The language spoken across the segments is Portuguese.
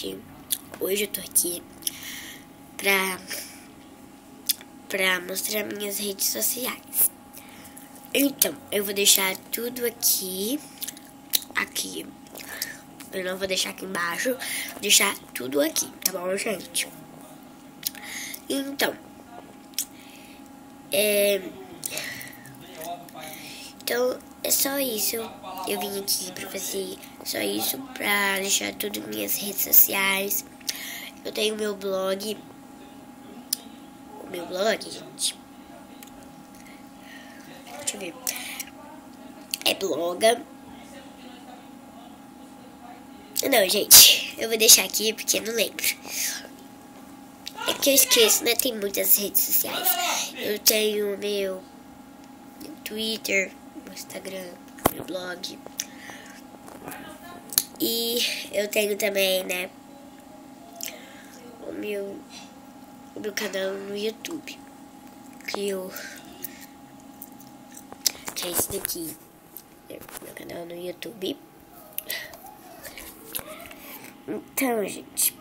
gente, hoje eu tô aqui pra mostrar minhas redes sociais. Então, eu vou deixar tudo aqui. Eu não vou deixar aqui embaixo, vou deixar tudo aqui, tá bom, gente? Então, é só isso. Eu vim aqui pra fazer só isso, pra deixar tudo nas minhas redes sociais. Eu tenho meu blog. O meu blog, gente. Deixa eu ver. É bloga. Não, gente. Eu vou deixar aqui porque eu não lembro. É que eu esqueço, né? Tem muitas redes sociais. Eu tenho meu Twitter, meu Instagram, meu blog. E eu tenho também, né? O meu canal no YouTube. Que é esse daqui. Meu canal no YouTube. Então, gente,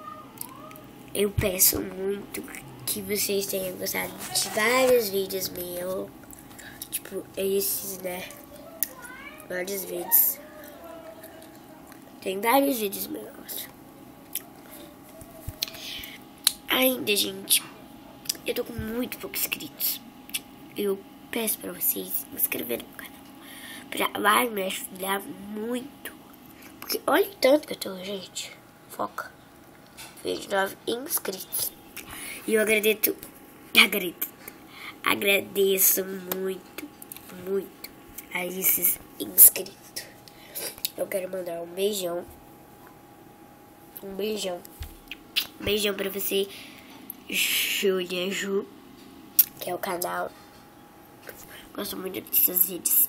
eu peço muito que vocês tenham gostado de vários vídeos meus. Tipo, esses, né? Vários vídeos. Tem vários vídeos meus. Ainda, gente, eu tô com muito poucos inscritos. Eu peço pra vocês se inscreverem no canal. Vai me ajudar muito. Porque olha o tanto que eu tô, gente. Foca. 29 inscritos. E eu agradeço muito a esses inscritos. Eu quero mandar um beijão. Um beijão pra você, Júlia Ju, que é o canal. Gosto muito dessas redes.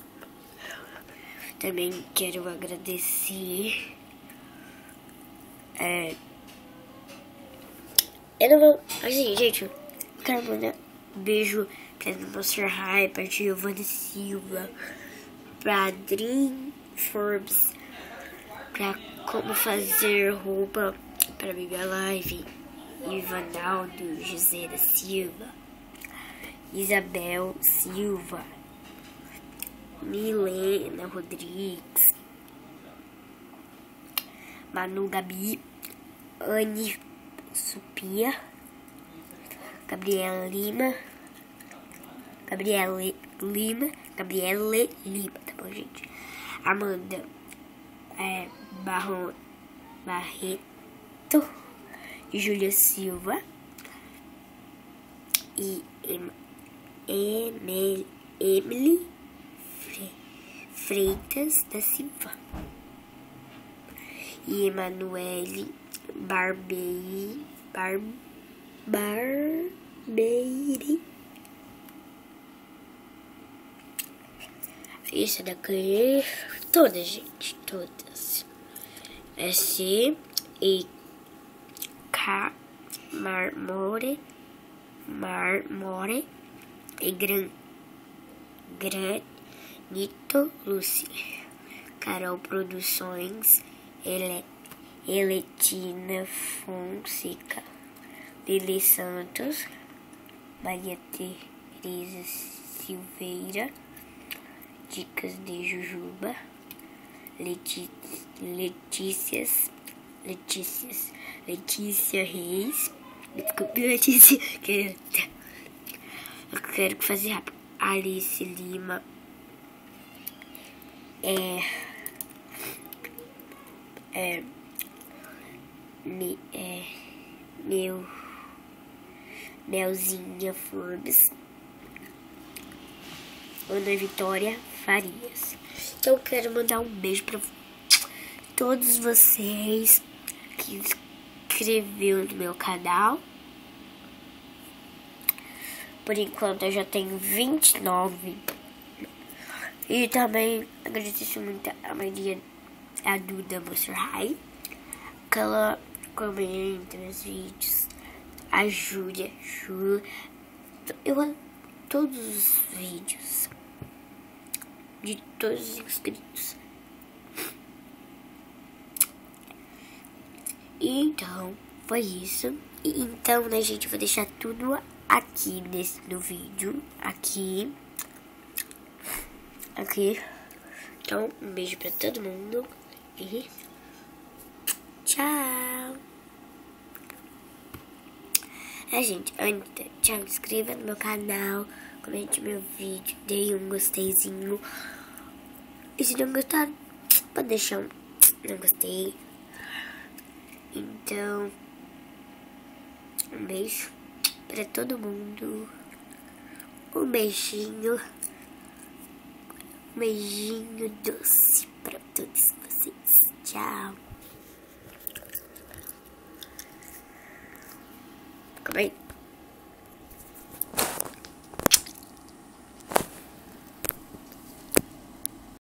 Também quero agradecer. Eu não vou. Assim, gente, eu quero mandar um beijo pra Monster High, pra Giovanna Silva, pra Dream Forbes, pra Como Fazer Roupa, pra Bibi Live, Ivanaldo José da Silva, Isabel Silva, Milena Rodrigues, Manu Gabi, Anne Supia, Gabriela Lima, tá bom, gente? Amanda Barreto, Júlia Silva e Emily Freitas da Silva e Emanuele Barbeiri. Isso daqui, todas, gente, todas. S-E-K Marmore e Granito Lucy, Carol Produções, Eletina Fonseca, Lili Santos, Maria Tereza Silveira, Dicas de Jujuba, Letícia Reis. Desculpe, Letícia. Eu quero fazer rápido. Alice Lima. Melzinha Forbes. Ana Vitória Farias. Então eu quero mandar um beijo pra todos vocês que inscreveram no meu canal. Por enquanto eu já tenho 29. E também agradeço muito a Maria, a Duda Monster High, que ela comenta nos vídeos. A Júlia, eu amo todos os vídeos de todos os inscritos. Então, foi isso. E então, né, gente, eu vou deixar tudo aqui no vídeo. Aqui. Então, um beijo pra todo mundo. E tchau. Gente, antes, tchau, inscreva no meu canal, comente meu vídeo, dê um gosteizinho. E se não gostar, pode deixar um não gostei. Então, um beijo pra todo mundo. Um beijinho doce pra todos vocês. Tchau. Calma aí.